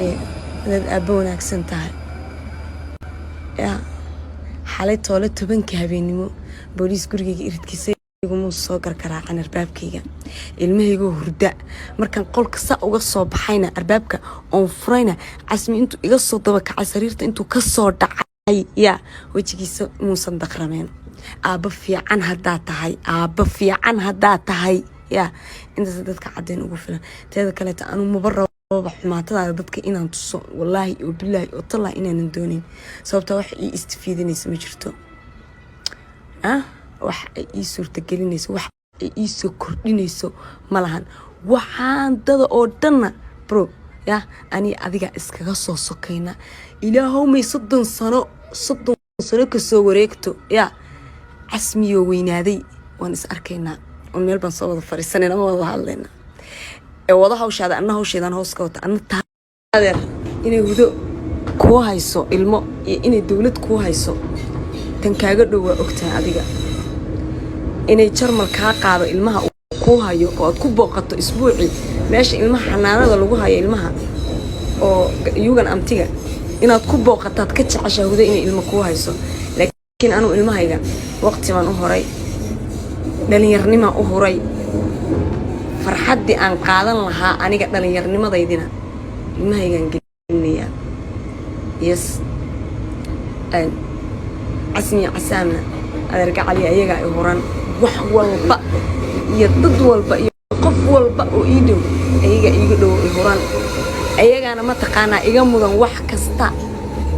dad aabbo wanaagsan tahay yaa xalay toole 10 habeenimo booliis gurigayga iridkiisa iguma soo gargaraacay arbaabkayga ilmahaygu hurda markan qolka sa uga soo baxayna arbaabka oo furayna casmi intuu iga soo daba kacay sariirta intuu ka soo dhacay yaa wajigiisa muusan daqrameen aabba fiican hadaa tahay yaa inta dadka cadeen ugu filan teeda kale ta anu mabaro xumaatada dadka inaan tuso wallahi oo billahi oo talla inaan doonin sababta wax ii istifiidinaysa ma jirto wax ii suurta gelinayso wax ii soo kordhinayso malahan waxaan dada oo dhanna bro ya ani adiga iskaga soo sokayna ilaahow may 30 sano ka soo wareegto ya casmiyo weynaaday waan is arkaynaa oo meel baan soo wada fariisanayna ma wada hadlayna wada hawshaada anna hawsheedan hoos ka wata anna taadeer inay hudo ku hayso ilmo iyo inay dawlad ku hayso tan kaaga dhow ogtaa adiga inay jarmal ka qaado ilmaha ku hayo oo ku booqato isbuuci meesha ilmaha xanaanada lagu hayo ilmaha oo yugan amtiga inaad ku booqataad ka jeceshaa hudo inay ilmo ku hayso laakiin anu ilmahayga waqti baan u horay dhalinyarnimo u horay farxadii aan qaadan lahaa aniga dhalinyarnimadeydina ilmahaygan gelinaya yes casmi casaamna adeerga cali ayaga ay horan wax walba iyo dad walba iyo qof walba oo ii dhow ayaga iiga dhow ay horan ayagana ma taqaanaa iga mudan wax kasta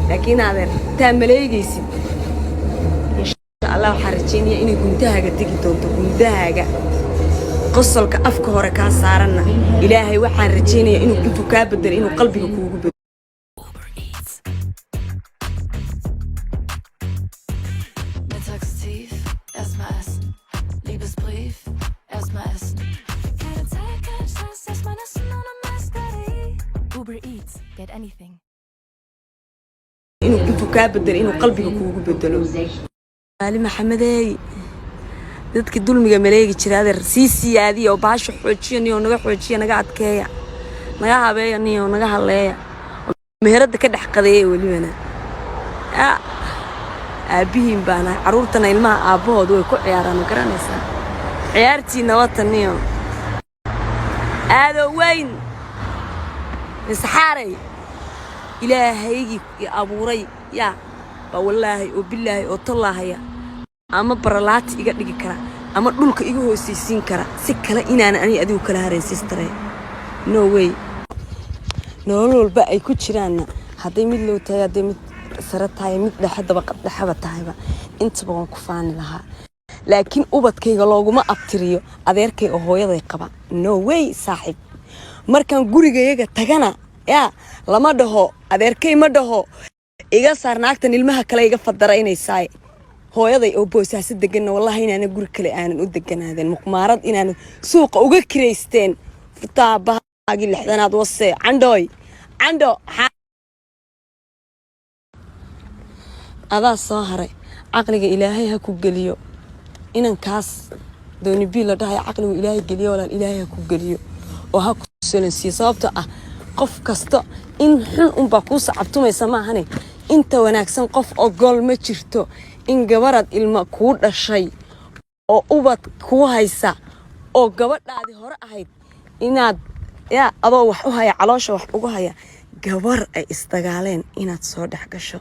laakiin adeer taa maleegaysid insha Allah waxaan rajaynayaa inay guntahaaga tagi doonto guntahaaga qosolka afka hore ka saarana ilaahay waxaan rajaynayaa inuu intuu ka bedelo inuu qalbiga kuugu bedelo Uber Eats, get anything. inuu intuu ka bedelo inuu qalbiga kuugu bedelo Ali Maxameday dadka dulmiga maleegi jiray adeer siyaadi oo baasho xoojiyay naga xoojiya naga adkeeya naga habeeyo naga haleeya meherada ka dhax qadeeyay walibana aabihiin baana caruurtana ilmaha aabahood way ku ciyaaraan garanaysaa ciyaartiina wataniyo aado weyn isxaaray ilaahaygi abuuray ya ba wallahi oo billahi oo tallahaya ama baralaati iga dhigi kara ama dhulka iga hoosaysiin kara si kale inaan ani adigu kala hareen sister no way nolol walba ay ku jiraan haday mid loo tahay haday mid sarataay mid dhaxadaba qadxaba tahayba intaba waan ku faani lahaa laakiin ubadkayga looguma abtiriyo adeerkay oo hooyaday qaba no way saaxib markaan gurigayaga tagana ya lama dhaho adeerkay ma dhaho iga saarnaagtan ilmaha kale iga fadaraynaysaa hooyaday oo boosaas degan wallahi inaana guri kale aanan u deganaadeen muqmaarad inaan suuqa uga kireysteen futaabaagi 6aad wase cando adaa soo haray aqliga ilaahay ha ku geliyo inan kaas dooni bil dhahay aqliga ilaahay geliyo walaal ilaahay ha ku geliyo oo ha ku solansiyo sababta qof kasta in xun un ba ku sacabtumaysa ma ahane inta wanaagsan qof ogol ma jirto in gabarad ilma ku dhashay oo ubad ku haysa oo gabadhaadi hore ahayd inaad ya adoo wax u haya caloosha wax ugu haya gabar ay istagaaleen inaad soo dhax gasho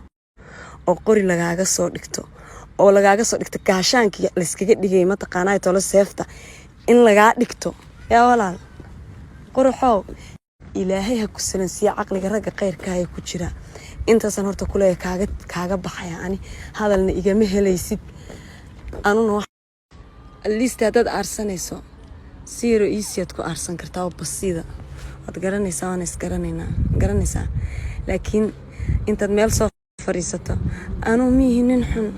oo qori lagaaga soo dhigto gaashaankii la iskaga dhigay ma taqaanay tolo seefta in laga dhigto ya walaal qorxow ilaahay ha ku salansiya aqliga raga qeyrka ay ku jira intaasan horta kuleey kaaga baxaya ani hadalna igama helaysid anuna list dad arsanayso siro easiad ku arsan kartaa oo basida wad garanaysaa waan is garanaysaa laakiin intaad meel soo fariisato anu miihinin xun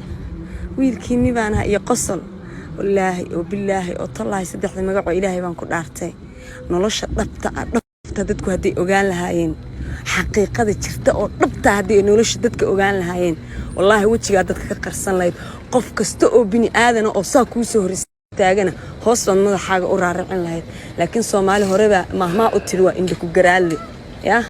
wiilkiini baan iyo qosol wallaahi oo billaahi oo tallahi saddexda magaco ilaahay baan ku dhaartay nolosha dhabta dadku haday ogaan lahaayeen xaqiiqada jirta oo dhabta haday nolosha dadka ogaan lahaayeen wallahi wajiga dadka ka qarsan lahayd qof kasta oo bini aadan oo saa ku soo hor taagana hoos baan madaxaaga u raaricin lahayd laakiin Soomaali horeba mahmaa u tiri waa inda ku garaale ya